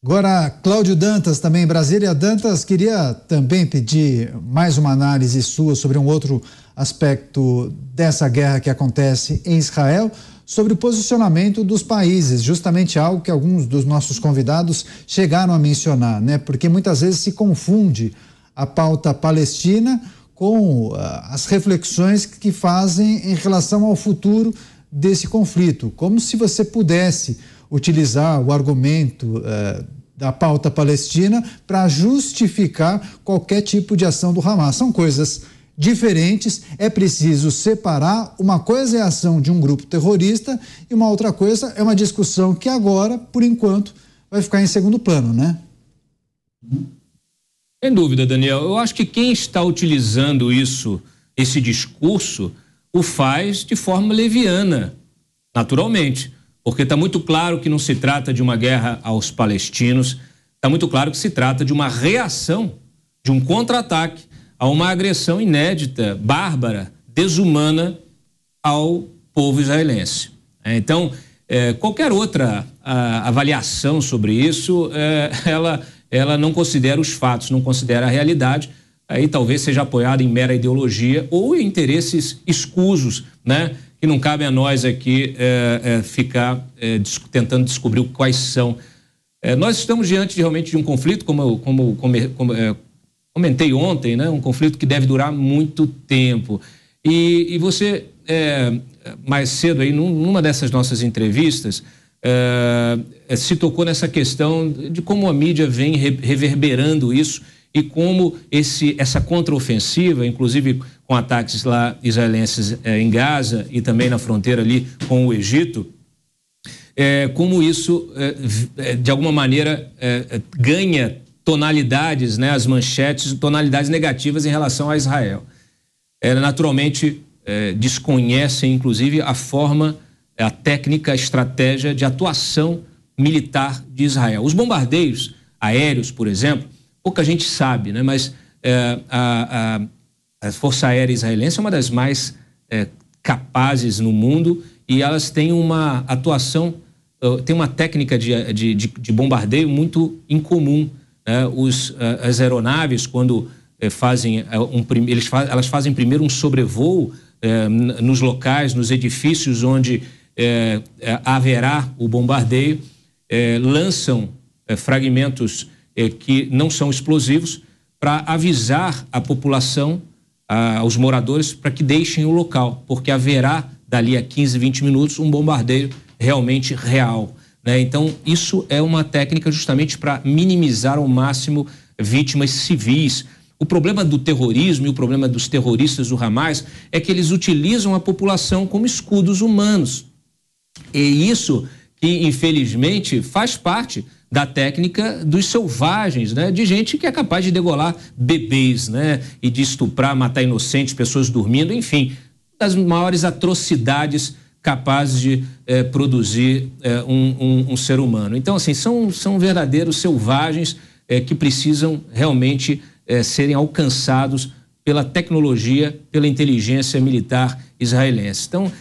Agora, Cláudio Dantas, também em Brasília. Dantas, queria também pedir mais uma análise sua sobre um outro aspecto dessa guerra que acontece em Israel, sobre o posicionamento dos países, justamente algo que alguns dos nossos convidados chegaram a mencionar, né? Porque muitas vezes se confunde a pauta palestina com as reflexões que fazem em relação ao futuro desse conflito, como se você pudesse utilizar o argumento da pauta palestina para justificar qualquer tipo de ação do Hamas. São coisas diferentes, é preciso separar. Uma coisa é a ação de um grupo terrorista e uma outra coisa é uma discussão que agora, por enquanto, vai ficar em segundo plano, né? Sem dúvida, Daniel. Eu acho que quem está utilizando esse discurso, o faz de forma leviana, naturalmente, porque está muito claro que não se trata de uma guerra aos palestinos, está muito claro que se trata de uma reação, de um contra-ataque a uma agressão inédita, bárbara, desumana ao povo israelense. Então, qualquer outra avaliação sobre isso, ela não considera os fatos, não considera a realidade, aí talvez seja apoiada em mera ideologia ou em interesses escusos, né? Que não cabe a nós aqui ficar tentando descobrir quais são. Nós estamos diante realmente de um conflito, como eu comentei ontem, né? Um conflito que deve durar muito tempo. E você, mais cedo aí, numa dessas nossas entrevistas, se tocou nessa questão de como a mídia vem reverberando isso e como essa contraofensiva, inclusive com ataques lá israelenses em Gaza e também na fronteira ali com o Egito, como isso, de alguma maneira, ganha tonalidades, né, as manchetes, tonalidades negativas em relação a Israel. Naturalmente, desconhecem, inclusive, a forma, a técnica, a estratégia de atuação militar de Israel. Os bombardeios aéreos, por exemplo, pouca gente sabe, né? Mas a Força Aérea Israelense é uma das mais capazes no mundo e elas têm uma atuação, tem uma técnica de bombardeio muito incomum. As aeronaves, quando elas fazem primeiro um sobrevoo nos locais, nos edifícios onde haverá o bombardeio, lançam fragmentos que não são explosivos para avisar a população, aos moradores, para que deixem o local, porque haverá dali a 15, 20 minutos um bombardeio realmente real, né? Então isso é uma técnica justamente para minimizar ao máximo vítimas civis. O problema do terrorismo e o problema dos terroristas do Hamas é que eles utilizam a população como escudos humanos. E isso que, infelizmente, faz parte da técnica dos selvagens, né? De gente que é capaz de degolar bebês, né? E de estuprar, matar inocentes, pessoas dormindo, enfim, das maiores atrocidades capazes de produzir um ser humano. Então, assim, são verdadeiros selvagens que precisam realmente serem alcançados pela tecnologia, pela inteligência militar israelense. Então,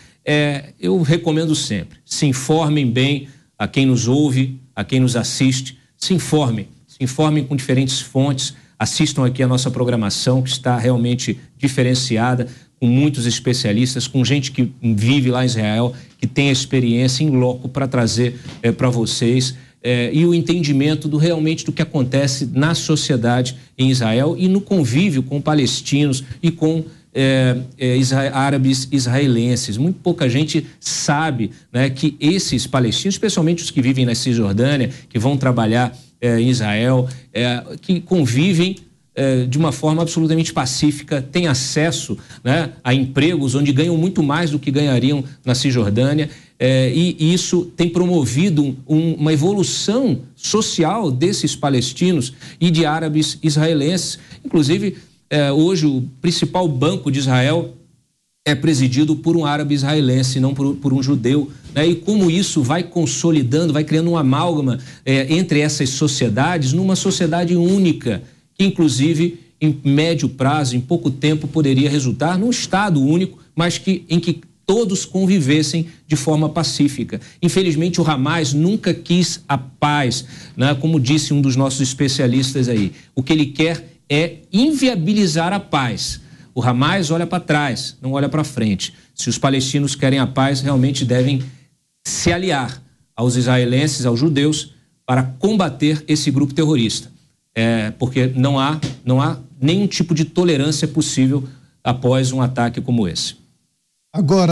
eu recomendo sempre, se informem bem a quem nos ouve, a quem nos assiste, se informem com diferentes fontes, assistam aqui a nossa programação, que está realmente diferenciada, com muitos especialistas, com gente que vive lá em Israel, que tem a experiência em loco para trazer para vocês e o entendimento realmente do que acontece na sociedade em Israel e no convívio com palestinos e com árabes israelenses. Muito pouca gente sabe, né, que esses palestinos, especialmente os que vivem na Cisjordânia, que vão trabalhar em Israel, que convivem de uma forma absolutamente pacífica, têm acesso, né, a empregos onde ganham muito mais do que ganhariam na Cisjordânia, e isso tem promovido uma evolução social desses palestinos e de árabes israelenses. Inclusive, hoje o principal banco de Israel é presidido por um árabe israelense, não por um judeu, né? E como isso vai consolidando, vai criando um amálgama entre essas sociedades, numa sociedade única, que inclusive em médio prazo, em pouco tempo, poderia resultar num Estado único, mas em que todos convivessem de forma pacífica. Infelizmente, o Hamas nunca quis a paz, né? Como disse um dos nossos especialistas aí. O que ele quer é inviabilizar a paz. O Hamas olha para trás, não olha para frente. Se os palestinos querem a paz, realmente devem se aliar aos israelenses, aos judeus, para combater esse grupo terrorista. Porque não há nenhum tipo de tolerância possível após um ataque como esse. Agora